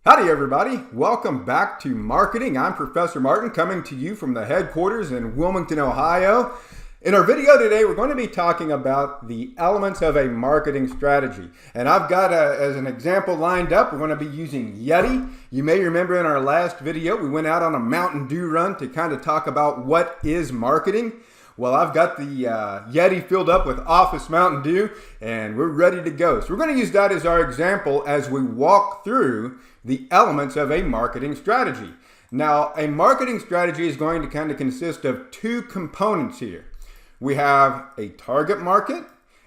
Howdy everybody, welcome back to Marketing. I'm Professor Martin coming to you from the headquarters in Wilmington, Ohio. In our video today, we're going to be talking about the elements of a marketing strategy. And I've got, as an example lined up, we're going to be using Yeti. You may remember in our last video, we went out on a Mountain Dew run to kind of talk about what is marketing. Well, I've got the Yeti filled up with Office Mountain Dew, and we're ready to go. So we're going to use that as our example as we walk through the elements of a marketing strategy. Now, a marketing strategy is going to kind of consist of two components here. We have a target market,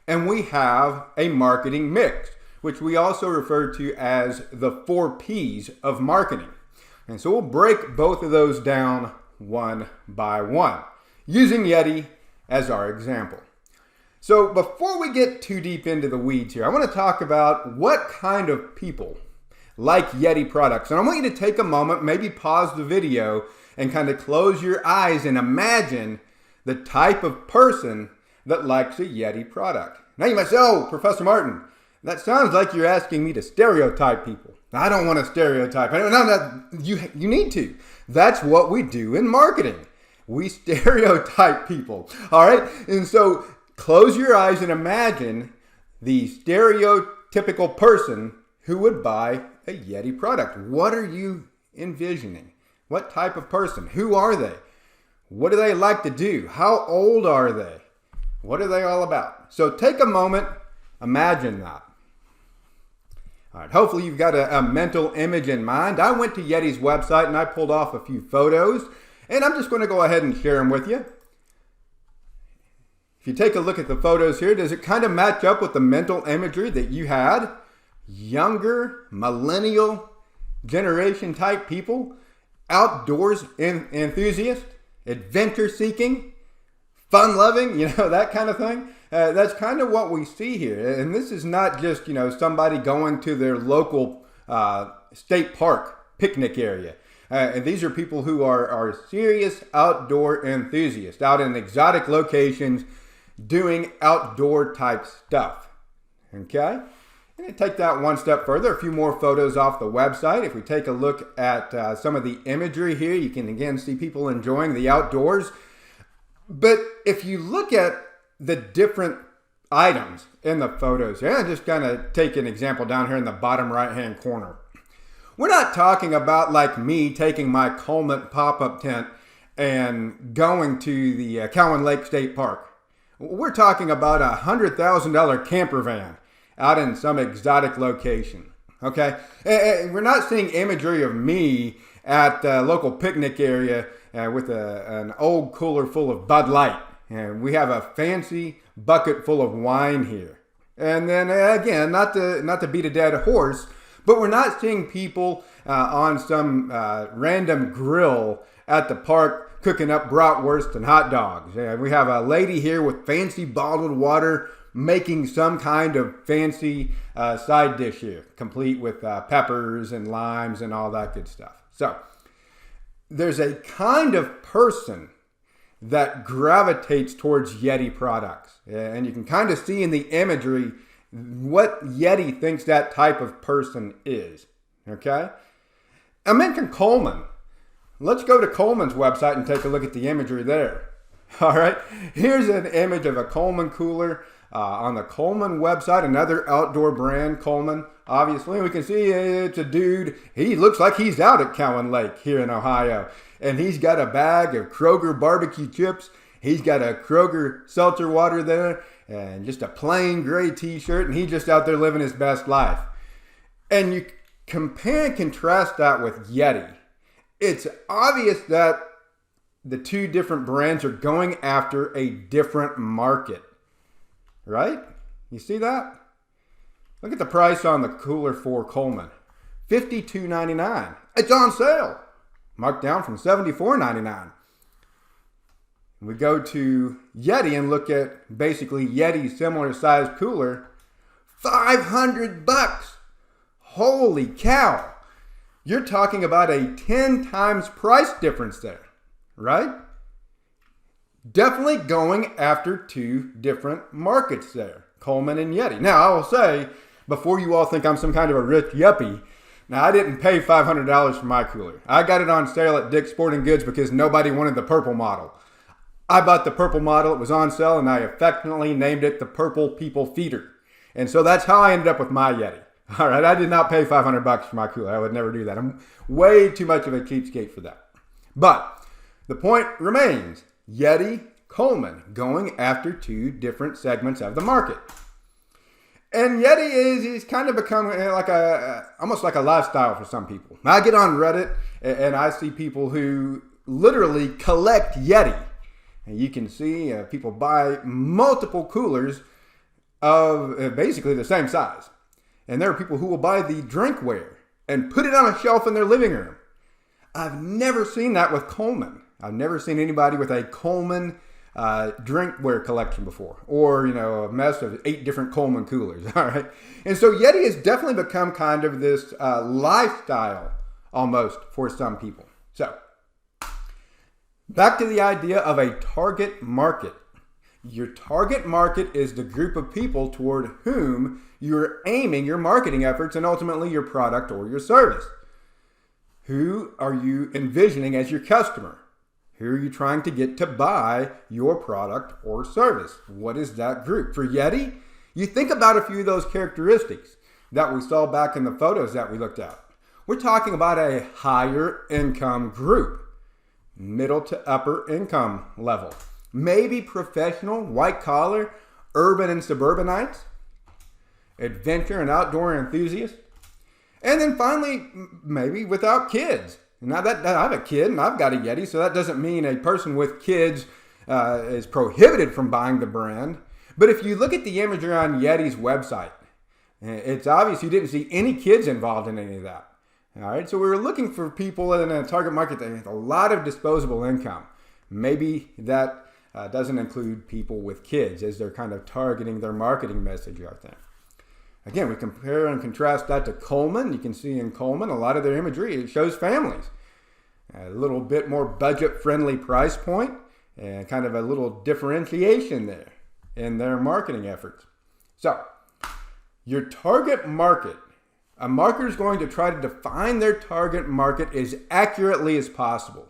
and we have a marketing mix, which we also refer to as the 4 Ps of marketing. And so we'll break both of those down one by one, using Yeti as our example. So before we get too deep into the weeds here, I want to talk about what kind of people like Yeti products. And I want you to take a moment, maybe pause the video and kind of close your eyes and imagine the type of person that likes a Yeti product. Now you might say, oh, Professor Martin, that sounds like you're asking me to stereotype people. I don't want to stereotype. No, you need to. That's what we do in marketing. We stereotype people, all right? And so close your eyes and imagine the stereotypical person who would buy a Yeti product. What are you envisioning? What type of person? Who are they? What do they like to do? How old are they? What are they all about? So take a moment, imagine that. All right, hopefully you've got a mental image in mind. I went to Yeti's website and I pulled off a few photos. And I'm just going to go ahead and share them with you. If you take a look at the photos here, does it kind of match up with the mental imagery that you had? Younger, millennial generation type people, outdoors enthusiasts, adventure seeking, fun loving, that kind of thing. That's kind of what we see here. And this is not just, somebody going to their local state park picnic area. And these are people who are serious outdoor enthusiasts, out in exotic locations, doing outdoor type stuff. Okay? And take that one step further, a few more photos off the website. If we take a look at some of the imagery here, you can again see people enjoying the outdoors. But if you look at the different items in the photos, I'm just going to take an example down here in the bottom right-hand corner. We're not talking about like me taking my Coleman pop-up tent and going to the Cowan Lake State Park. We're talking about a $100,000 camper van out in some exotic location, okay? And we're not seeing imagery of me at a local picnic area with an old cooler full of Bud Light. And we have a fancy bucket full of wine here. And then again, not to beat a dead horse, but we're not seeing people on some random grill at the park cooking up bratwurst and hot dogs. We have a lady here with fancy bottled water making some kind of fancy side dish here, complete with peppers and limes and all that good stuff. So there's a kind of person that gravitates towards Yeti products. And you can kind of see in the imagery what Yeti thinks that type of person is, okay? I mentioned Coleman. Let's go to Coleman's website and take a look at the imagery there. All right, here's an image of a Coleman cooler on the Coleman website, another outdoor brand, Coleman. Obviously, we can see it's a dude. He looks like he's out at Cowan Lake here in Ohio. And he's got a bag of Kroger barbecue chips. He's got a Kroger seltzer water there and just a plain gray t-shirt, and he's just out there living his best life. And you compare and contrast that with Yeti. It's obvious that the two different brands are going after a different market, right? You see that? Look at the price on the cooler for Coleman. $52.99. It's on sale. Marked down from $74.99. We go to Yeti and look at basically Yeti's similar size cooler. $500. Holy cow. You're talking about a 10 times price difference there, right? Definitely going after two different markets there, Coleman and Yeti. Now, I will say, before you all think I'm some kind of a rich yuppie, Now, I didn't pay $500 for my cooler. I got it on sale at Dick's Sporting Goods because nobody wanted the purple model. I bought the purple model. It was on sale, and I affectionately named it the Purple People Feeder. And so that's how I ended up with my Yeti. All right, I did not pay $500 for my cooler. I would never do that. I'm way too much of a cheapskate for that. But the point remains, Yeti, Coleman, going after two different segments of the market. And Yeti he's kind of become like almost like a lifestyle for some people. I get on Reddit and I see people who literally collect Yeti. And you can see people buy multiple coolers of basically the same size. And there are people who will buy the drinkware and put it on a shelf in their living room. I've never seen that with Coleman. I've never seen anybody with a Coleman drinkware collection before, or a mess of 8 different Coleman coolers. All right, and so Yeti has definitely become kind of this lifestyle almost for some people. So back to the idea of a target market. Your target market is the group of people toward whom you're aiming your marketing efforts and ultimately your product or your service. Who are you envisioning as your customer? Who are you trying to get to buy your product or service? What is that group? For Yeti, you think about a few of those characteristics that we saw back in the photos that we looked at. We're talking about a higher income group, middle to upper income level, maybe professional, white collar, urban and suburbanites, adventure and outdoor enthusiasts, and then finally, maybe without kids. Now that I have a kid and I've got a Yeti, so that doesn't mean a person with kids is prohibited from buying the brand. But if you look at the imagery on Yeti's website, it's obvious you didn't see any kids involved in any of that. All right, so we were looking for people in a target market that has a lot of disposable income. Maybe that doesn't include people with kids as they're kind of targeting their marketing message out there. Again, we compare and contrast that to Coleman. You can see in Coleman, a lot of their imagery, it shows families. A little bit more budget-friendly price point and kind of a little differentiation there in their marketing efforts. So, your target market. A marketer is going to try to define their target market as accurately as possible.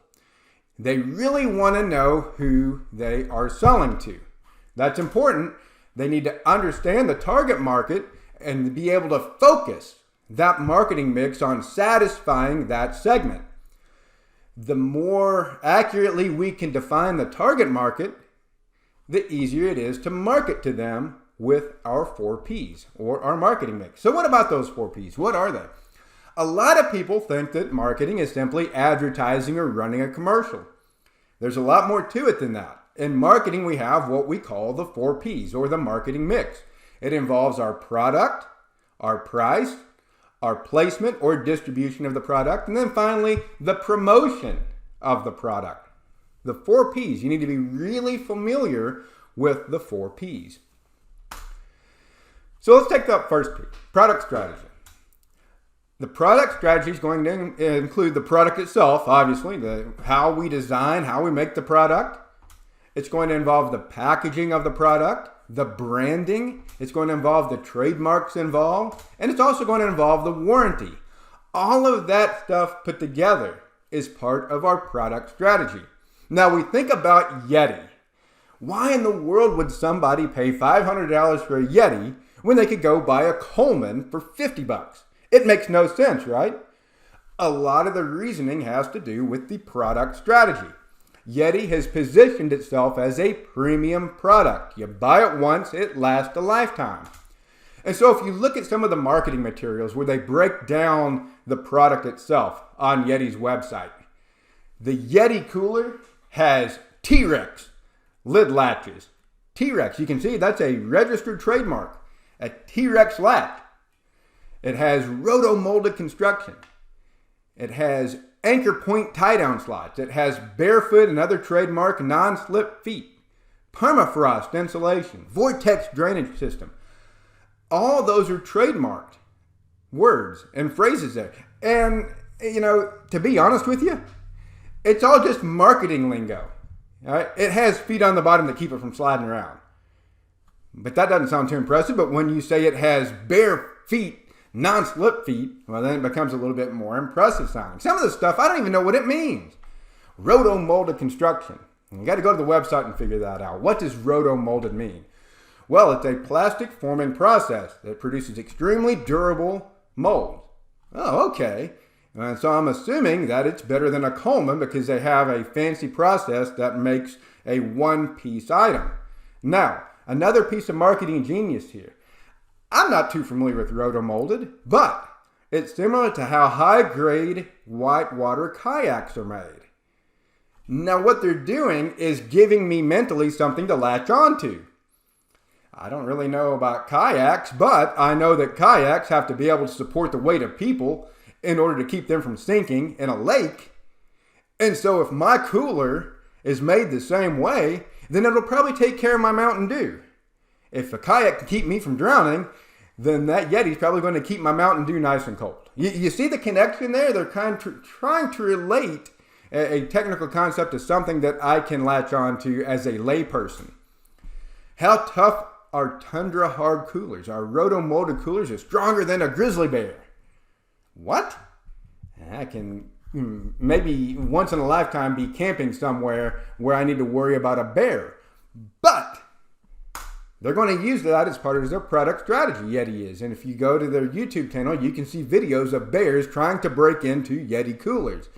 They really want to know who they are selling to. That's important. They need to understand the target market and be able to focus that marketing mix on satisfying that segment. The more accurately we can define the target market, the easier it is to market to them with our 4 Ps or our marketing mix. So what about those 4 Ps? What are they? A lot of people think that marketing is simply advertising or running a commercial. There's a lot more to it than that. In marketing, we have what we call the 4 Ps or the marketing mix. It involves our product, our price, our placement or distribution of the product, and then finally, the promotion of the product. The 4 Ps, you need to be really familiar with the 4 Ps. So let's take that first P, product strategy. The product strategy is going to include the product itself, obviously, how we design, how we make the product. It's going to involve the packaging of the product, the branding. It's going to involve the trademarks involved, and it's also going to involve the warranty. All of that stuff put together is part of our product strategy. Now we think about Yeti. Why in the world would somebody pay $500 for a Yeti when they could go buy a Coleman for $50? It makes no sense, right? A lot of the reasoning has to do with the product strategy. Yeti has positioned itself as a premium product. You buy it once, it lasts a lifetime. And so if you look at some of the marketing materials where they break down the product itself on Yeti's website, the Yeti cooler has T-Rex lid latches. T-Rex, you can see that's a registered trademark, a T-Rex latch. It has roto-molded construction. It has anchor point tie-down slots. It has barefoot and other trademark non-slip feet. Permafrost insulation. Vortex drainage system. All those are trademarked words and phrases there. And, to be honest with you, it's all just marketing lingo. All right? It has feet on the bottom that keep it from sliding around. But that doesn't sound too impressive. But when you say it has bare feet Non-slip feet, well, then it becomes a little bit more impressive sounding. Some of the stuff, I don't even know what it means. Roto-molded construction. You got to go to the website and figure that out. What does roto-molded mean? Well, it's a plastic forming process that produces extremely durable molds. Oh, okay. And so I'm assuming that it's better than a Coleman because they have a fancy process that makes a one-piece item. Now, another piece of marketing genius here. I'm not too familiar with roto-molded, but it's similar to how high-grade whitewater kayaks are made. Now, what they're doing is giving me mentally something to latch onto. I don't really know about kayaks, but I know that kayaks have to be able to support the weight of people in order to keep them from sinking in a lake. And so if my cooler is made the same way, then it'll probably take care of my Mountain Dew. If a kayak can keep me from drowning, then that Yeti's probably going to keep my Mountain Dew nice and cold. You see the connection there? They're trying to relate a technical concept to something that I can latch on to as a layperson. How tough are Tundra hard coolers? Our roto-molded coolers are stronger than a grizzly bear. What? I can maybe once in a lifetime be camping somewhere where I need to worry about a bear. But they're going to use that as part of their product strategy, Yeti is. And if you go to their YouTube channel, you can see videos of bears trying to break into Yeti coolers.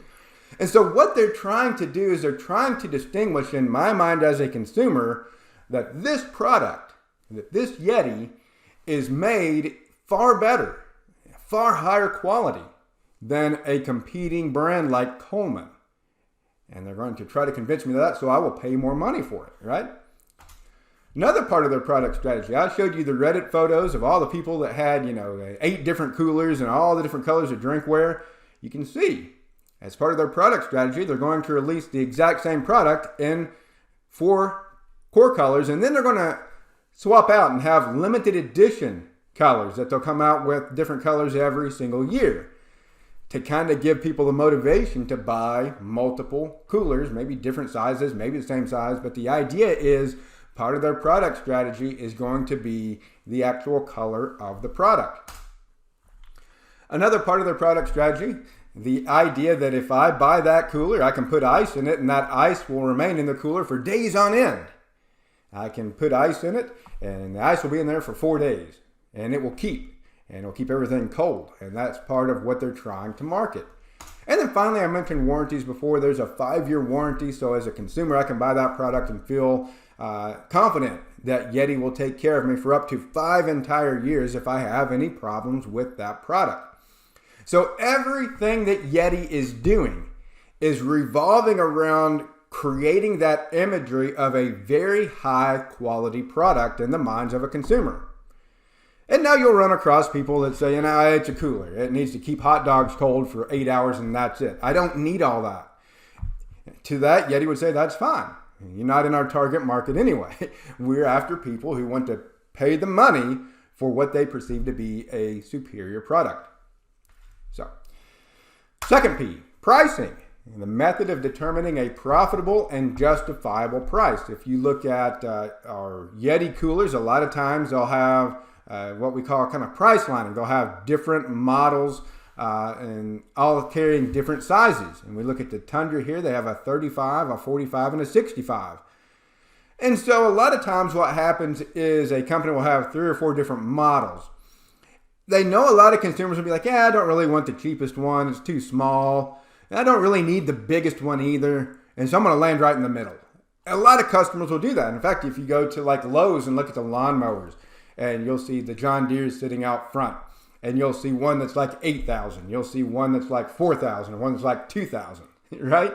And so what they're trying to do is they're trying to distinguish in my mind as a consumer that this product, that this Yeti is made far better, far higher quality than a competing brand like Coleman. And they're going to try to convince me of that, so I will pay more money for it, right? Another part of their product strategy, I showed you the Reddit photos of all the people that had, 8 different coolers and all the different colors of drinkware. You can see, as part of their product strategy, they're going to release the exact same product in 4 core colors, and then they're going to swap out and have limited edition colors that they'll come out with different colors every single year to kind of give people the motivation to buy multiple coolers, maybe different sizes, maybe the same size. But the idea is part of their product strategy is going to be the actual color of the product. Another part of their product strategy, the idea that if I buy that cooler, I can put ice in it and that ice will remain in the cooler for days on end. I can put ice in it and the ice will be in there for 4 days and it will keep. And it'll keep everything cold. And that's part of what they're trying to market. And then finally, I mentioned warranties before. There's a 5-year warranty. So as a consumer, I can buy that product and feel confident that Yeti will take care of me for up to 5 entire years if I have any problems with that product. So everything that Yeti is doing is revolving around creating that imagery of a very high quality product in the minds of a consumer. And now you'll run across people that say, it's a cooler. It needs to keep hot dogs cold for 8 hours and that's it. I don't need all that. To that, Yeti would say, that's fine. You're not in our target market anyway. We're after people who want to pay the money for what they perceive to be a superior product. So, second P, pricing. The method of determining a profitable and justifiable price. If you look at our Yeti coolers, a lot of times they'll have what we call kind of price lining. They'll have different models and all carrying different sizes. And we look at the Tundra here, they have a 35, a 45, and a 65. And so a lot of times what happens is a company will have 3 or 4 different models. They know a lot of consumers will be like, I don't really want the cheapest one. It's too small. And I don't really need the biggest one either. And so I'm going to land right in the middle. A lot of customers will do that. In fact, if you go to like Lowe's and look at the lawnmowers, and you'll see the John Deere's sitting out front, and you'll see one that's like 8,000. You'll see one that's like 4,000, one that's like 2,000, right?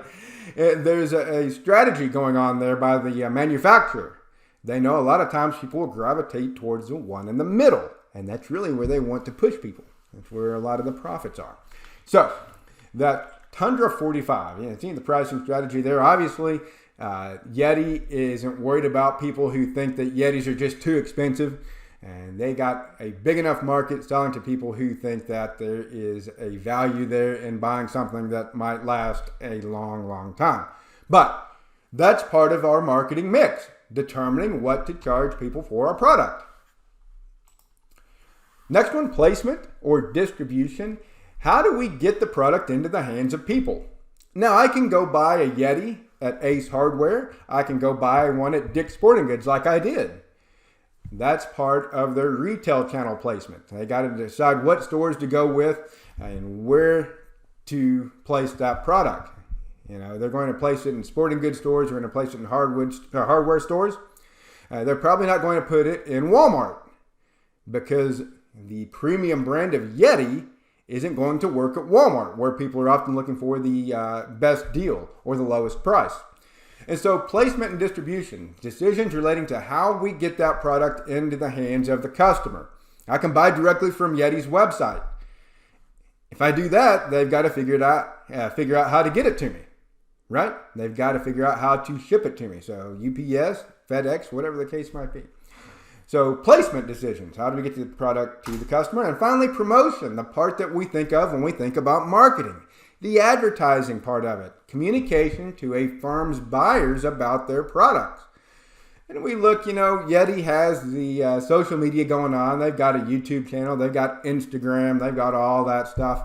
There's a strategy going on there by the manufacturer. They know a lot of times people will gravitate towards the one in the middle, and that's really where they want to push people. That's where a lot of the profits are. So that Tundra 45, seeing the pricing strategy there. Obviously, Yeti isn't worried about people who think that Yetis are just too expensive. And they got a big enough market selling to people who think that there is a value there in buying something that might last a long, long time. But that's part of our marketing mix, determining what to charge people for our product. Next one, placement or distribution. How do we get the product into the hands of people? Now, I can go buy a Yeti at Ace Hardware. I can go buy one at Dick's Sporting Goods like I did. That's part of their retail channel placement. They got to decide what stores to go with and where to place that product. You know, they're going to place it in sporting goods stores. They're going to place it in hardware stores. They're probably not going to put it in Walmart because the premium brand of Yeti isn't going to work at Walmart, where people are often looking for the best deal or the lowest price. And so placement and distribution, decisions relating to how we get that product into the hands of the customer. I can buy directly from Yeti's website. If I do that, they've got to figure out how to get it to me, right? They've got to figure out how to ship it to me. So UPS, FedEx, whatever the case might be. So placement decisions, how do we get the product to the customer? And finally, promotion, the part that we think of when we think about marketing. The advertising part of it, communication to a firm's buyers about their products. And we look, Yeti has the social media going on. They've got a YouTube channel. They've got Instagram. They've got all that stuff.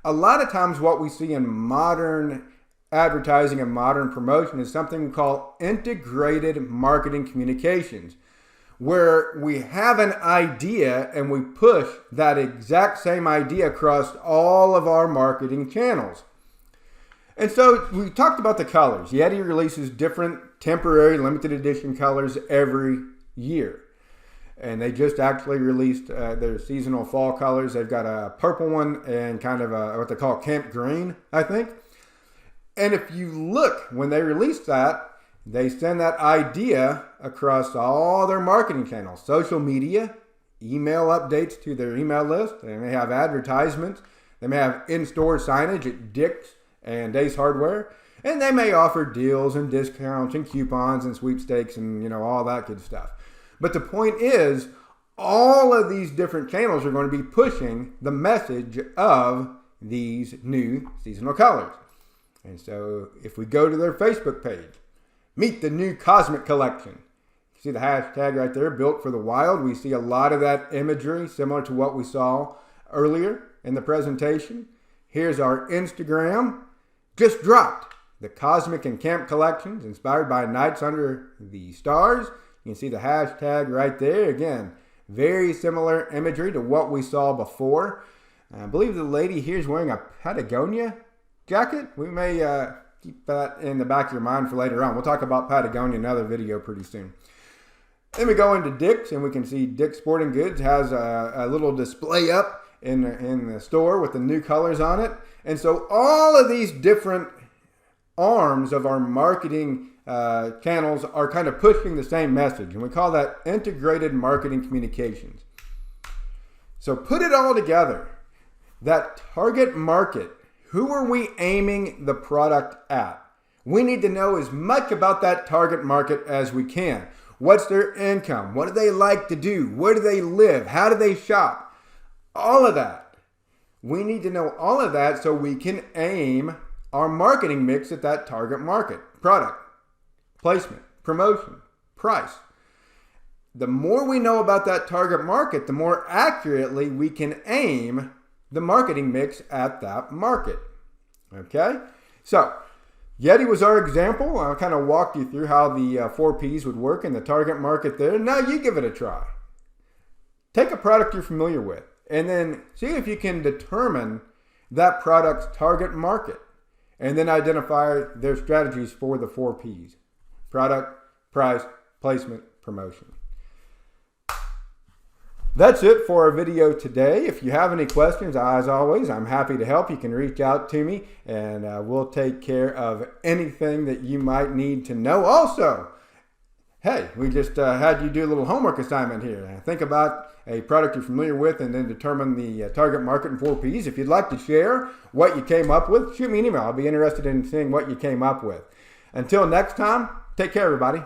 A lot of times what we see in modern advertising and modern promotion is something we call integrated marketing communications, where we have an idea and we push that exact same idea across all of our marketing channels. And so we talked about the colors. Yeti releases different temporary limited edition colors every year. And they just actually released their seasonal fall colors. They've got a purple one and kind of what they call camp green, I think. And if you look, when they released that, they send that idea across all their marketing channels, social media, email updates to their email list. They may have advertisements. They may have in-store signage at Dick's and Ace Hardware. And they may offer deals and discounts and coupons and sweepstakes and, all that good stuff. But the point is, all of these different channels are going to be pushing the message of these new seasonal colors. And so if we go to their Facebook page, meet the new Cosmic Collection. You see the hashtag right there, Built for the Wild. We see a lot of that imagery similar to what we saw earlier in the presentation. Here's our Instagram. Just dropped the Cosmic and Camp Collections inspired by Nights Under the Stars. You can see the hashtag right there. Again, very similar imagery to what we saw before. I believe the lady here is wearing a Patagonia jacket. We may keep that in the back of your mind for later on. We'll talk about Patagonia in another video pretty soon. Then we go into Dick's, and we can see Dick's Sporting Goods has a little display up in the store with the new colors on it. And so all of these different arms of our marketing channels are kind of pushing the same message. And we call that integrated marketing communications. So put it all together. That target market, who are we aiming the product at? We need to know as much about that target market as we can. What's their income? What do they like to do? Where do they live? How do they shop? All of that. We need to know all of that so we can aim our marketing mix at that target market. Product, placement, promotion, price. The more we know about that target market, the more accurately we can aim the marketing mix at that market. Okay? So, Yeti was our example. I kind of walked you through how the 4 Ps would work in the target market there. Now you give it a try. Take a product you're familiar with and then see if you can determine that product's target market and then identify their strategies for the 4 Ps. Product, price, placement, promotion. That's it for our video today. If you have any questions, as always, I'm happy to help. You can reach out to me and we'll take care of anything that you might need to know. Also, hey, we just had you do a little homework assignment here. Think about a product you're familiar with and then determine the target market in 4 Ps. If you'd like to share what you came up with, shoot me an email. I'll be interested in seeing what you came up with. Until next time, take care, everybody.